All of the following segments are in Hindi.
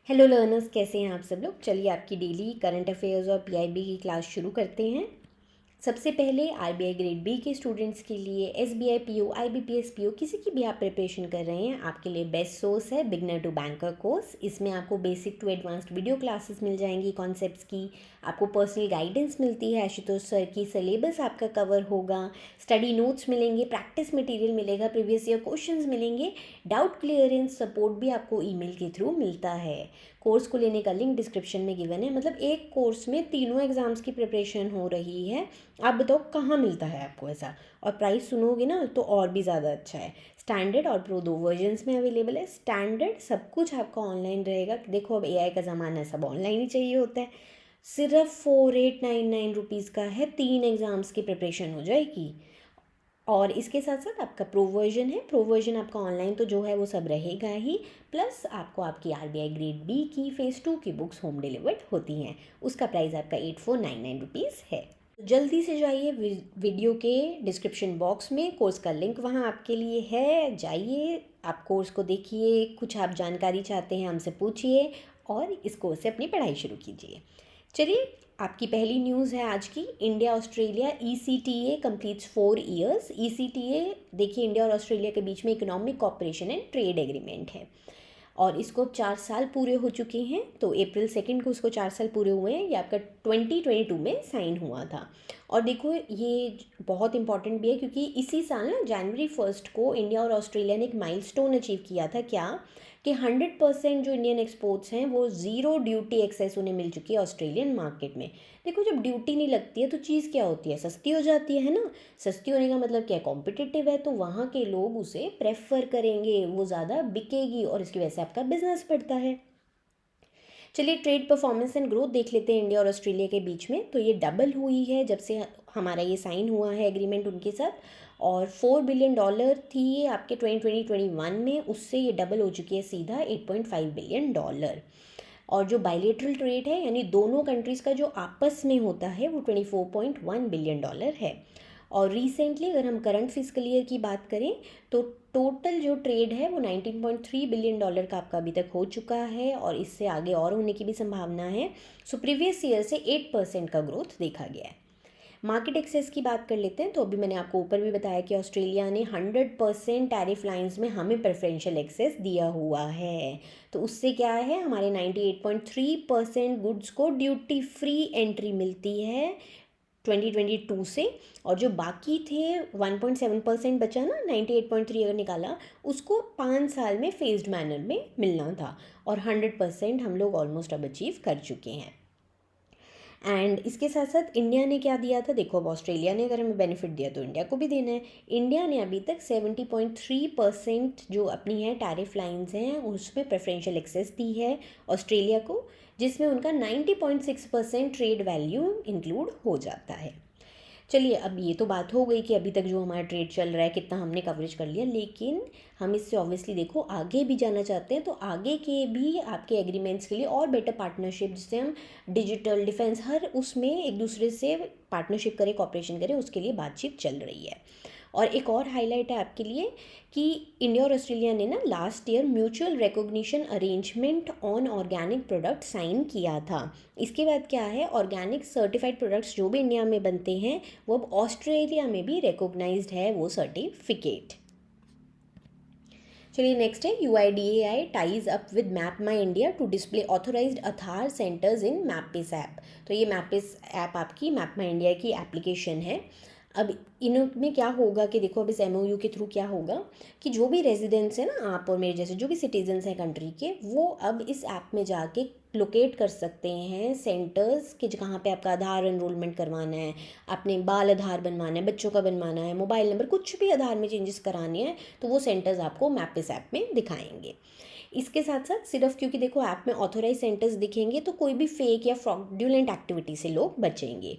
हेलो लर्नर्स, कैसे हैं आप सब लोग। चलिए आपकी डेली करंट अफेयर्स और पीआईबी की क्लास शुरू करते हैं। सबसे पहले आरबीआई ग्रेड बी के स्टूडेंट्स के लिए एसबीआई पीओ, आईबीपीएस पीओ, किसी की भी आप प्रिपरेशन कर रहे हैं, आपके लिए बेस्ट सोर्स है बिगनर टू बैंकर कोर्स। इसमें आपको basic to advanced video classes मिल जाएंगी कॉन्सेप्ट्स की, आपको पर्सनल गाइडेंस मिलती है, आशुतोष सर की सिलेबस आपका कवर होगा, स्टडी नोट्स मिलेंगे, प्रैक्टिस मटेरियल मिलेगा, प्रीवियस ईयर क्वेश्चंस मिलेंगे, डाउट क्लियरेंस सपोर्ट भी आपको ईमेल के थ्रू मिलता है। कोर्स को लेने का लिंक डिस्क्रिप्शन में गिवन है। मतलब एक कोर्स में तीनों एग्जाम्स की प्रिपरेशन हो रही है। आप बताओ कहाँ मिलता है आपको ऐसा। और प्राइस सुनोगे ना तो और भी ज़्यादा अच्छा है। स्टैंडर्ड और प्रो दो वर्जन्स में अवेलेबल है। स्टैंडर्ड सब कुछ आपका ऑनलाइन रहेगा। देखो अब एआई का ज़माना है, सब ऑनलाइन ही चाहिए होता है। सिर्फ 4899 रुपीज़ का है, 3 एग्ज़ाम्स की प्रिपरेशन हो जाएगी। और इसके साथ साथ आपका प्रो वर्जन है। प्रो वर्जन आपका ऑनलाइन तो जो है वो सब रहेगा ही, प्लस आपको आपकी आरबीआई ग्रेड बी की फ़ेज़ 2 की बुक्स होम डिलीवर्ड होती हैं। उसका प्राइस आपका 8499 रुपीज़ है। तो जल्दी से जाइए वीडियो के डिस्क्रिप्शन बॉक्स में कोर्स का लिंक वहाँ आपके लिए है, जाइए आप कोर्स को देखिए, कुछ आप जानकारी चाहते हैं हमसे पूछिए और इस कोर्स से अपनी पढ़ाई शुरू कीजिए। चलिए आपकी पहली न्यूज़ है आज की। India Australia ECTA completes 4 years. ECTA देखिए इंडिया और ऑस्ट्रेलिया के बीच में economic cooperation and trade agreement है और इसको 4 साल पूरे हो चुके हैं। तो अप्रैल 2 को उसको 4 साल पूरे हुए हैं। ये आपका 2022 में साइन हुआ था। और देखो ये बहुत इंपॉर्टेंट भी है क्योंकि इसी साल ना जनवरी 1 को इंडिया और ऑस्ट्रेलिया ने एक माइलस्टोन अचीव किया था। क्या कि 100% जो इंडियन एक्सपोर्ट्स हैं वो ज़ीरो ड्यूटी एक्सेस उन्हें मिल चुकी है ऑस्ट्रेलियन मार्केट में। देखो जब ड्यूटी नहीं लगती है तो चीज़ क्या होती है, सस्ती हो जाती है ना। सस्ती होने का मतलब क्या है, कॉम्पिटिटिव है, तो वहाँ के लोग उसे प्रेफर करेंगे, वो ज़्यादा बिकेगी और इसकी वजह से आपका बिजनेस बढ़ता है। चलिए ट्रेड परफॉर्मेंस एंड ग्रोथ देख लेते हैं इंडिया और ऑस्ट्रेलिया के बीच में। तो ये डबल हुई है जब से हमारा ये साइन हुआ है एग्रीमेंट उनके साथ। और $4 बिलियन थी ये आपके 2020-21 में, उससे ये डबल हो चुकी है सीधा $8.5 बिलियन। और जो बायलेटरल ट्रेड है यानी दोनों कंट्रीज़ का जो आपस में होता है वो $24.1 बिलियन है। और रिसेंटली अगर हम करंट फिस्कल ईयर की बात करें तो टोटल जो ट्रेड है वो $19.3 बिलियन का आपका अभी तक हो चुका है और इससे आगे और होने की भी संभावना है। सो प्रीवियस ईयर से 8% का ग्रोथ देखा गया है। मार्केट एक्सेस की बात कर लेते हैं। तो अभी मैंने आपको ऊपर भी बताया कि ऑस्ट्रेलिया ने 100% टैरिफ लाइंस में हमें प्रेफरेंशियल एक्सेस दिया हुआ है। तो उससे क्या है, हमारे 98.3% गुड्स को ड्यूटी फ्री एंट्री मिलती है 2022 से। और जो बाकी थे 1.7% बचा ना, 98.3 अगर निकाला, उसको 5 साल में फेज्ड मैनर में मिलना था। और 100% हम लोग ऑलमोस्ट अब अचीव कर चुके हैं। एंड इसके साथ साथ इंडिया ने क्या दिया था, देखो अब ऑस्ट्रेलिया ने अगर हमें बेनिफिट दिया तो इंडिया को भी देना है। इंडिया ने अभी तक 70.3% जो अपनी है टैरिफ लाइंस हैं उसमें प्रेफरेंशियल एक्सेस दी है ऑस्ट्रेलिया को, जिसमें उनका 90.6% ट्रेड वैल्यू इंक्लूड हो जाता है। चलिए अब ये तो बात हो गई कि अभी तक जो हमारा ट्रेड चल रहा है कितना हमने कवरेज कर लिया, लेकिन हम इससे ऑब्वियसली देखो आगे भी जाना चाहते हैं। तो आगे के भी आपके एग्रीमेंट्स के लिए और बेटर पार्टनरशिप, जिससे हम डिजिटल डिफेंस हर उसमें एक दूसरे से पार्टनरशिप करें, कॉपरेशन करें, उसके लिए बातचीत चल रही है। और एक और हाईलाइट है आपके लिए कि इंडिया और ऑस्ट्रेलिया ने ना last year mutual recognition arrangement on organic product sign किया था। इसके बाद क्या है, ऑर्गेनिक सर्टिफाइड प्रोडक्ट्स जो भी इंडिया में बनते हैं वो अब ऑस्ट्रेलिया में भी रिकॉग्नाइज्ड है वो सर्टिफिकेट। चलिए नेक्स्ट है UIDAI ties up with Map My India to display authorised Aadhaar centres in Mappls app. तो ये मैपिस ऐप आपकी मैप माई इंडिया की एप्लीकेशन है। अब इनमें क्या होगा कि देखो अब इस MOU के थ्रू क्या होगा कि जो भी रेजिडेंट्स हैं ना, आप और मेरे जैसे जो भी सिटीजन्स हैं कंट्री के, वो अब इस ऐप में जाके लोकेट कर सकते हैं सेंटर्स कि कहाँ पे आपका आधार एनरोलमेंट करवाना है, अपने बाल आधार बनवाना है, बच्चों का बनवाना है, मोबाइल नंबर, कुछ भी आधार में चेंजेस कराने हैं तो वो सेंटर्स आपको मैपिस ऐप में दिखाएंगे। इसके साथ साथ सिर्फ क्योंकि देखो ऐप में ऑथोराइज सेंटर्स दिखेंगे तो कोई भी फेक या फ्रॉडुलेंट एक्टिविटी से लोग बचेंगे।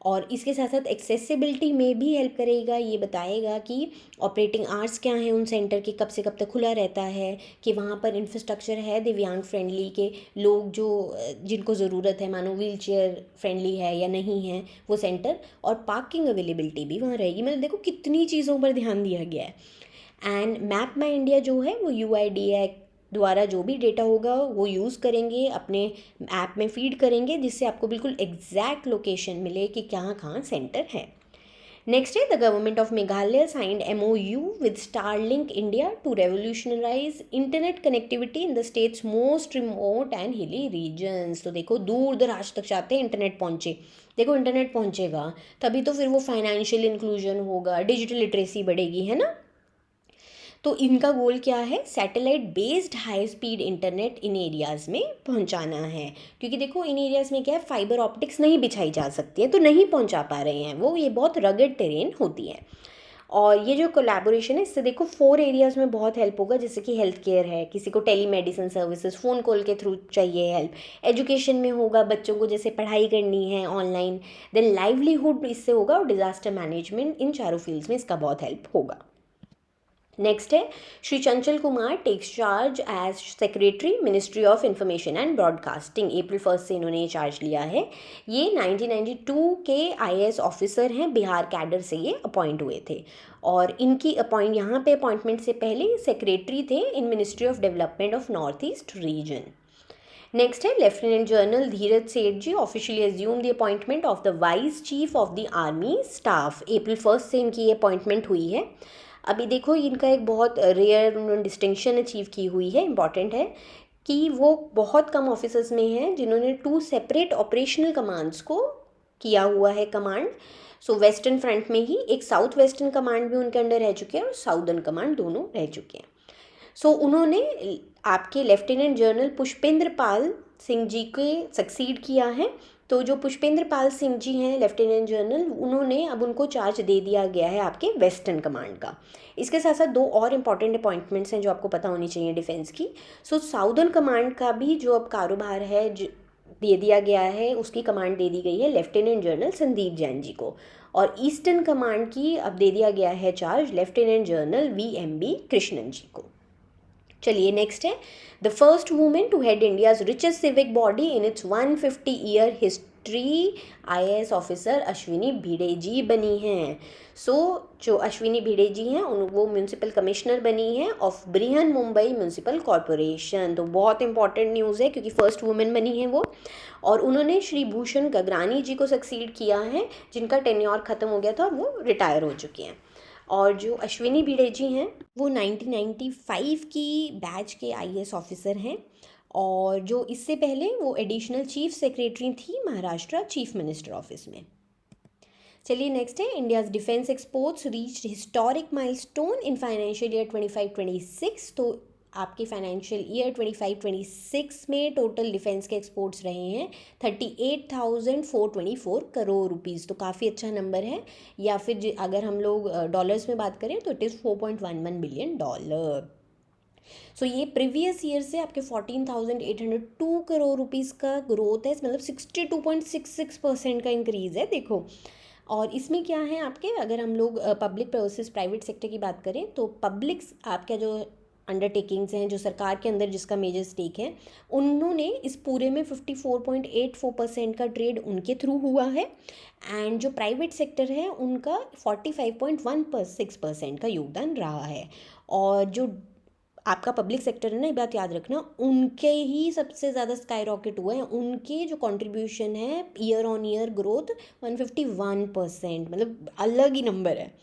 और इसके साथ साथ एक्सेसिबिलिटी में भी हेल्प करेगा। ये बताएगा कि ऑपरेटिंग आवर्स क्या हैं उन सेंटर के, कब से कब तक खुला रहता है, कि वहाँ पर इंफ्रास्ट्रक्चर है दिव्यांग फ्रेंडली, के लोग जो जिनको ज़रूरत है, मानो व्हील चेयर फ्रेंडली है या नहीं है वो सेंटर, और पार्किंग अवेलेबिलिटी भी वहाँ रहेगी। मतलब देखो कितनी चीज़ों पर ध्यान दिया गया है। एंड मैप माई इंडिया जो है वो UIDAI द्वारा जो भी डेटा होगा वो यूज़ करेंगे, अपने ऐप में फीड करेंगे, जिससे आपको बिल्कुल एग्जैक्ट लोकेशन मिले कि कहाँ कहाँ सेंटर है। नेक्स्ट है, the government of Meghalaya signed MOU with Starlink India to revolutionise internet connectivity in the state's most remote and hilly regions. तो देखो, दूर दराज तक चाहते हैं इंटरनेट पहुँचे। देखो, इंटरनेट पहुँचेगा तभी तो फिर वो फाइनेंशियल इंक्लूजन होगा, डिजिटल लिटरेसी बढ़ेगी, है ना। तो इनका गोल क्या है, satellite based high speed internet in areas में पहुंचाना है। क्योंकि देखो, इन एरियाज़ में क्या है, फाइबर ऑप्टिक्स नहीं बिछाई जा सकती है, तो नहीं पहुंचा पा रहे हैं वो, ये बहुत रगड टेरेन होती है। और ये जो कोलैबोरेशन है, इससे देखो 4 एरियाज़ में बहुत हेल्प होगा, जैसे कि हेल्थ केयर है, किसी को telemedicine services phone call के थ्रू चाहिए हेल्प, एजुकेशन में होगा, बच्चों को जैसे पढ़ाई करनी है ऑनलाइन, देन लाइवलीहुड इससे होगा, और डिज़ास्टर मैनेजमेंट, इन चारों फील्ड्स में इसका बहुत हेल्प होगा। नेक्स्ट है, Shri Chanchal Kumar takes charge as secretary ministry of information and broadcasting. अप्रैल 1 से इन्होंने चार्ज लिया है। ये 1992 के IAS ऑफिसर हैं, बिहार कैडर से ये अपॉइंट हुए थे। और इनकी यहाँ पे अपॉइंटमेंट से पहले सेक्रेटरी थे in ministry of development of north east region. Next है, lieutenant general Dheeraj Seth ji officially assume the appointment of the vice chief of the army staff. अप्रैल 1 से इनकी ये अपॉइंटमेंट हुई है। अभी देखो, इनका एक बहुत रेयर उन्होंने डिस्टिंक्शन अचीव की हुई है, इंपॉर्टेंट है कि वो बहुत कम ऑफिसर्स में हैं जिन्होंने 2 सेपरेट ऑपरेशनल कमांड्स को किया हुआ है कमांड। सो वेस्टर्न फ्रंट में ही एक साउथ वेस्टर्न कमांड भी उनके अंडर रह चुके हैं और साउदर्न कमांड, दोनों रह चुके हैं। सो उन्होंने आपके लेफ्टिनेंट जनरल पुष्पेंद्र पाल सिंह जी के सक्सीड किया है। तो जो पुष्पेंद्र पाल सिंह जी हैं लेफ्टिनेंट जनरल, उन्होंने अब उनको चार्ज दे दिया गया है आपके वेस्टर्न कमांड का। इसके साथ साथ 2 और इम्पॉर्टेंट अपॉइंटमेंट्स हैं जो आपको पता होनी चाहिए डिफेंस की। सो साउदर्न कमांड का भी जो अब कारोबार है दे दिया गया है, उसकी कमांड दे दी गई है लेफ्टिनेंट जनरल संदीप जैन जी को। और ईस्टर्न कमांड की अब दे दिया गया है charge lieutenant general VMB Krishnan ji को। चलिए नेक्स्ट है, the first women to head India's richest civic body in its 150 year history IAS officer Ashwini Bhide ji बनी हैं। सो जो अश्विनी भिड़े जी हैं वो म्यूनसिपल कमिश्नर बनी हैं of Brihan Mumbai municipal corporation. तो बहुत इंपॉर्टेंट न्यूज़ है क्योंकि फर्स्ट वुमेन बनी हैं वो। और उन्होंने श्री भूषण गगरानी जी को सक्सीड किया है, जिनका टेन्योर ख़त्म हो गया था, वो रिटायर हो चुके हैं। और जो अश्विनी भिड़े जी हैं वो 1995 की बैच के IAS ऑफिसर हैं। और जो इससे पहले वो एडिशनल चीफ सेक्रेटरी थी महाराष्ट्र चीफ मिनिस्टर ऑफिस में। चलिए नेक्स्ट है, India's defence exports reached historic milestone in financial year 25-26। तो आपके फाइनेंशियल ईयर 25-26 में टोटल डिफेंस के एक्सपोर्ट्स रहे हैं 38,424 करोड़ रुपीज़। तो काफ़ी अच्छा नंबर है। या फिर अगर हम लोग डॉलर्स में बात करें तो इट इज़ $4.11 बिलियन। सो ये प्रीवियस ईयर से आपके 14,802 करोड़ रुपीज़ का ग्रोथ है, मतलब 62.66% का इंक्रीज़ है। देखो, और इसमें क्या है आपके, अगर हम लोग पब्लिक वर्सेस प्राइवेट सेक्टर की बात करें तो पब्लिक आपका जो अंडरटेकिंग्स हैं, जो सरकार के अंदर जिसका मेजर स्टेक है, उन्होंने इस पूरे में 54.84% का ट्रेड उनके थ्रू हुआ है। एंड जो प्राइवेट सेक्टर है उनका 45.16% का योगदान रहा है। और जो आपका पब्लिक सेक्टर है ना, ये बात याद रखना, उनके ही सबसे ज़्यादा स्काई रॉकेट हुआ है। उनके जो कंट्रीब्यूशन है ईयर ऑन ईयर ग्रोथ 151%, मतलब अलग ही नंबर है।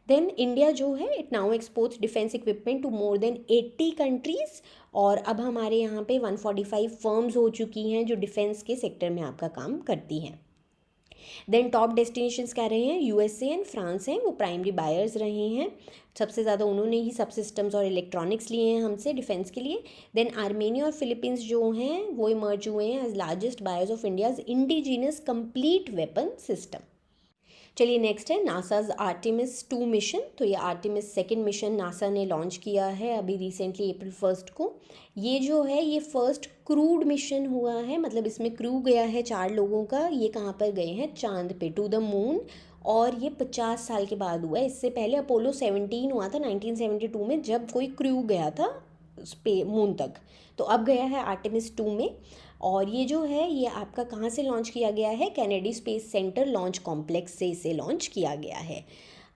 देन इंडिया जो है it now exports defence equipment to more than 80 countries. और अब हमारे यहाँ पे 145 फर्म्स हो चुकी हैं जो डिफेंस के सेक्टर में आपका काम करती हैं। देन टॉप डेस्टिनेशंस क्या रहे हैं, USA एंड फ्रांस हैं, वो प्राइमरी बायर्स रहे हैं। सबसे ज़्यादा उन्होंने ही सब सिस्टम्स और इलेक्ट्रॉनिक्स लिए हैं हमसे डिफेंस के लिए। देन आर्मेनिया और फिलीपींस जो हैं वो इमर्ज हुए हैं as largest buyers of India's indigenous complete weapon system. चलिए नेक्स्ट है, नासाज आर्टेमिस 2 मिशन। तो ये आर्टेमिस 2nd मिशन नासा ने लॉन्च किया है अभी रिसेंटली अप्रैल 1 को। ये जो है ये फर्स्ट क्रूड मिशन हुआ है, मतलब इसमें क्रू गया है 4 लोगों का। ये कहाँ पर गए हैं, चांद पे, टू द मून। और ये 50 साल के बाद हुआ है। इससे पहले अपोलो 17 हुआ था 1972 में, जब कोई क्रू गया था उस पे मून तक। तो अब गया है आर्टेमिस 2 में। और ये जो है ये आपका कहाँ से लॉन्च किया गया है, Kennedy space centre launch complex से इसे लॉन्च किया गया है।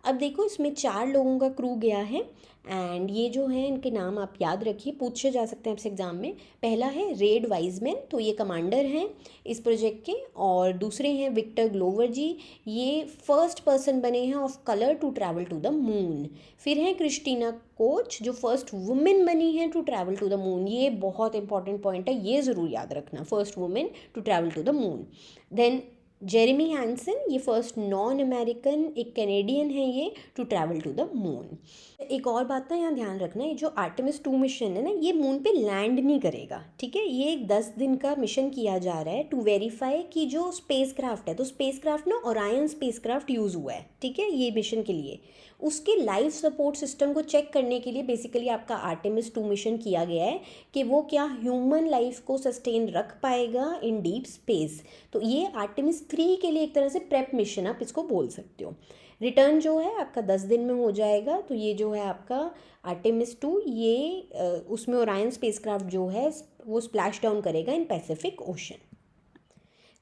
अब देखो इसमें 4 लोगों का क्रू गया है एंड ये जो है इनके नाम आप याद रखिए, पूछे जा सकते हैं आपसे एग्ज़ाम में। पहला है रेड वाइजमैन, तो ये कमांडर हैं इस प्रोजेक्ट के। और दूसरे हैं विक्टर ग्लोवर जी, ये फर्स्ट पर्सन बने हैं of colour to travel to the moon. फिर हैं क्रिस्टीना कोच, जो फर्स्ट वुमेन बनी हैं to travel to the moon. ये बहुत इंपॉर्टेंट पॉइंट है, ये ज़रूर याद रखना, first women to travel to the moon. Then Jeremy Hansen, ये फर्स्ट नॉन अमेरिकन, एक कैनेडियन है ये, to travel to the moon. एक और बात ना यहाँ ध्यान रखना, ये जो आर्टेमिस 2 मिशन है ना, ये मून पे लैंड नहीं करेगा, ठीक है। ये एक 10 दिन का मिशन किया जा रहा है टू वेरीफाई कि जो स्पेस क्राफ्ट है, तो स्पेस क्राफ्ट ना ओरायन स्पेस क्राफ्ट यूज़ हुआ है, ठीक है, ये मिशन के लिए। उसके लाइफ सपोर्ट सिस्टम को चेक करने के लिए बेसिकली आपका आर्टेमिस 2 मिशन किया गया है कि वो क्या ह्यूमन लाइफ को सस्टेन रख पाएगा इन डीप स्पेस। तो ये आर्टेमिस 3 के लिए एक तरह से प्रेप मिशन आप इसको बोल सकते हो। रिटर्न जो है आपका 10 दिन में हो जाएगा। तो ये जो है आपका आर्टेमिस 2, ये उसमें ओरायन स्पेसक्राफ्ट जो है वो स्प्लैश डाउन करेगा इन पैसिफिक ओशन।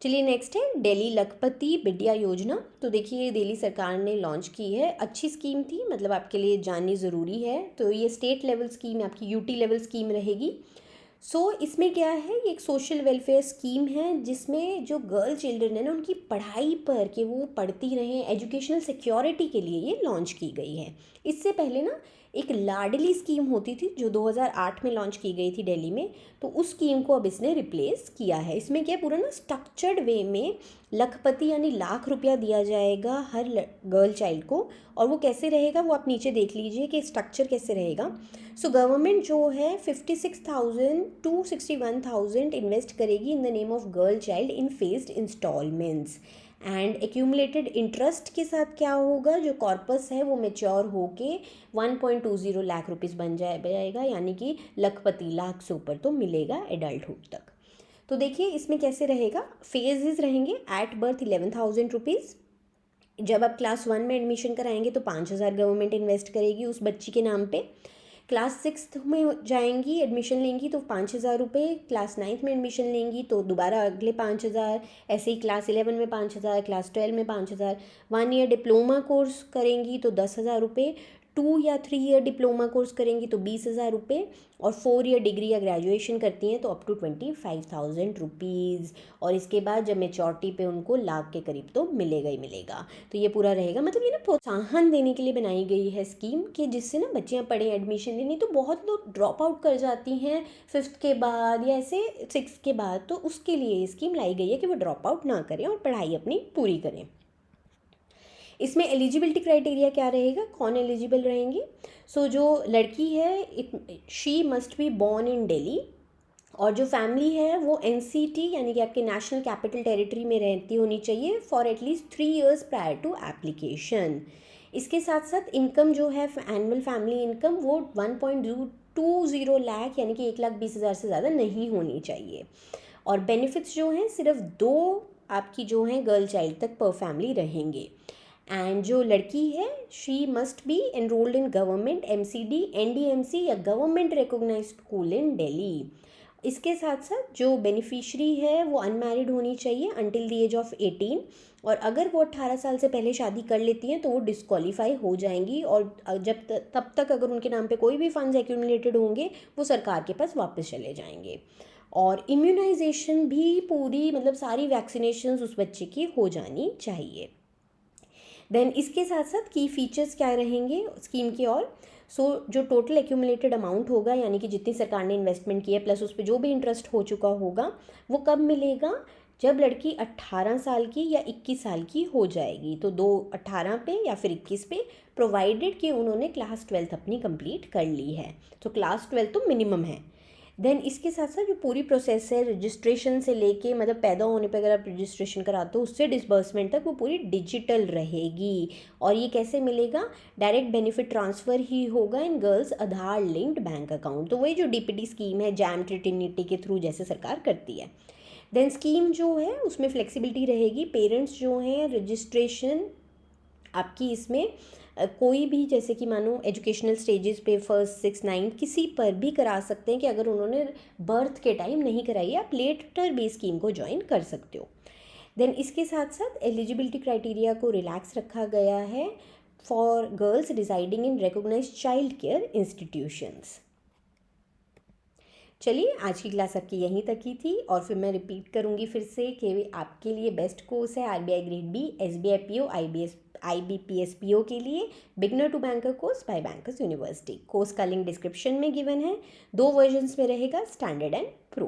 चलिए नेक्स्ट है दिल्ली लखपति विद्या योजना। तो देखिए दिल्ली सरकार ने लॉन्च की है, अच्छी स्कीम थी, मतलब आपके लिए जाननी ज़रूरी है। तो ये स्टेट लेवल स्कीम है, आपकी यूटी लेवल स्कीम रहेगी। इसमें क्या है, ये एक सोशल वेलफेयर स्कीम है जिसमें जो गर्ल चिल्ड्रन है ना, उनकी पढ़ाई पर कि वो पढ़ती रहें, एजुकेशनल सिक्योरिटी के लिए ये लॉन्च की गई है। इससे पहले ना एक लाडली स्कीम होती थी जो 2008 में लॉन्च की गई थी दिल्ली में, तो उस स्कीम को अब इसने रिप्लेस किया है। इसमें क्या पूरा ना स्ट्रक्चर्ड वे में लखपति यानी लाख रुपया दिया जाएगा हर गर्ल चाइल्ड को। और वो कैसे रहेगा वो आप नीचे देख लीजिए कि स्ट्रक्चर कैसे रहेगा। गवर्नमेंट जो है 56,000 to 61,000 इन्वेस्ट करेगी in the name of girl child in phased instalments. And accumulated interest के साथ क्या होगा, जो कॉर्पस है वो मेच्योर होके 1.20 लाख रुपीज़ बन जाएगा, यानी कि लखपति लाख से ऊपर तो मिलेगा एडल्टहुड तक। तो देखिए इसमें कैसे रहेगा, फेजेस रहेंगे। एट बर्थ 11,000 रुपीज़, जब आप क्लास 1 में एडमिशन कराएंगे तो 5,000 गवर्नमेंट इन्वेस्ट करेगी उस बच्ची के नाम पे। क्लास 6th में जाएंगी एडमिशन लेंगी तो 5,000 रुपये, क्लास 9th में एडमिशन लेंगी तो दोबारा अगले 5,000, ऐसे ही क्लास 11 में 5,000, क्लास 12 में 5,000। 1 ईयर डिप्लोमा कोर्स करेंगी तो 10,000 रुपये, 2 या 3 ईयर डिप्लोमा कोर्स करेंगी तो 20,000 रुपये, और 4 ईयर डिग्री या ग्रेजुएशन करती हैं तो अप टू 25,000 रुपीज़। और इसके बाद जब मेचोरिटी पे उनको लाख के करीब तो मिलेगा ही मिलेगा। तो ये पूरा रहेगा, मतलब ये ना प्रोत्साहन देने के लिए बनाई गई है स्कीम कि जिससे ना बच्चियाँ पढ़ें, एडमिशन लेनी। तो बहुत लोग ड्रॉप आउट कर जाती हैं 5th के बाद या ऐसे 6th के बाद, तो उसके लिए ये स्कीम लाई गई है कि वो ड्रॉप आउट ना करें और पढ़ाई अपनी पूरी करें। इसमें एलिजिबिलिटी क्राइटेरिया क्या रहेगा, कौन एलिजिबल रहेंगी। जो लड़की है she must be born in Delhi, और जो फैमिली है वो NCT यानी कि आपके नेशनल कैपिटल टेरिटरी में रहती होनी चाहिए for at least 3 years prior to application. इसके साथ साथ इनकम जो है एनुअल फैमिली इनकम वो 1.20 लाख यानी कि 1,20,000 से ज़्यादा नहीं होनी चाहिए। और बेनिफिट्स जो हैं सिर्फ 2 आपकी जो हैं गर्ल चाइल्ड तक पर फैमिली रहेंगे। एंड जो लड़की है she must be enrolled in government MCD, NDMC या government recognised school in Delhi. इसके साथ साथ जो बेनिफिशरी है वो अनमैरिड होनी चाहिए अंटिल द एज ऑफ 18, और अगर वो 18 साल से पहले शादी कर लेती हैं तो वो डिस्क्वालीफाई हो जाएंगी। और तब तक अगर उनके नाम पे कोई भी फंड्स एक्यूमुलेटेड होंगे वो सरकार के पास वापस चले जाएंगे। और इम्यूनाइजेशन भी पूरी, मतलब सारी वैक्सीनेशन उस बच्चे की हो जानी चाहिए। देन इसके साथ साथ की फीचर्स क्या रहेंगे स्कीम की और जो टोटल एक्यूमुलेटेड अमाउंट होगा यानी कि जितनी सरकार ने इन्वेस्टमेंट की है प्लस उस पर जो भी इंटरेस्ट हो चुका होगा वो कब मिलेगा, जब लड़की 18 साल की या 21 साल की हो जाएगी। तो 18 पे या फिर 21 पे, प्रोवाइडेड कि उन्होंने क्लास 12 अपनी कंप्लीट कर ली है। तो क्लास 12 तो मिनिमम है। देन इसके साथ साथ जो पूरी प्रोसेस है रजिस्ट्रेशन से लेके, मतलब पैदा होने पे अगर आप रजिस्ट्रेशन कराते हो उससे डिसबर्समेंट तक वो पूरी डिजिटल रहेगी। और ये कैसे मिलेगा, डायरेक्ट बेनिफिट ट्रांसफ़र ही होगा in girls Aadhaar linked bank account. तो वही जो DPT स्कीम है जैम ट्रिनिटी के थ्रू जैसे सरकार करती है। देन स्कीम जो है उसमें फ्लेक्सिबिलिटी रहेगी। पेरेंट्स जो हैं रजिस्ट्रेशन आपकी इसमें कोई भी, जैसे कि मानो एजुकेशनल स्टेजेस पे 1st 6th 9th किसी पर भी करा सकते हैं कि अगर उन्होंने बर्थ के टाइम नहीं कराई है, आप लेटर भी स्कीम को ज्वाइन कर सकते हो। देन इसके साथ साथ एलिजिबिलिटी क्राइटेरिया को रिलैक्स रखा गया है for girls residing in recognised child care institutions. चलिए, आज की क्लास आपकी यहीं तक ही थी और फिर मैं रिपीट करूँगी फिर से कि आपके लिए बेस्ट कोर्स है RBI grade B, SBI PO, IBPS PO के लिए beginner to banker course by bankers university. Course का लिंक डिस्क्रिप्शन में गिवन है। 2 वर्जन्स में रहेगा, स्टैंडर्ड एंड प्रो।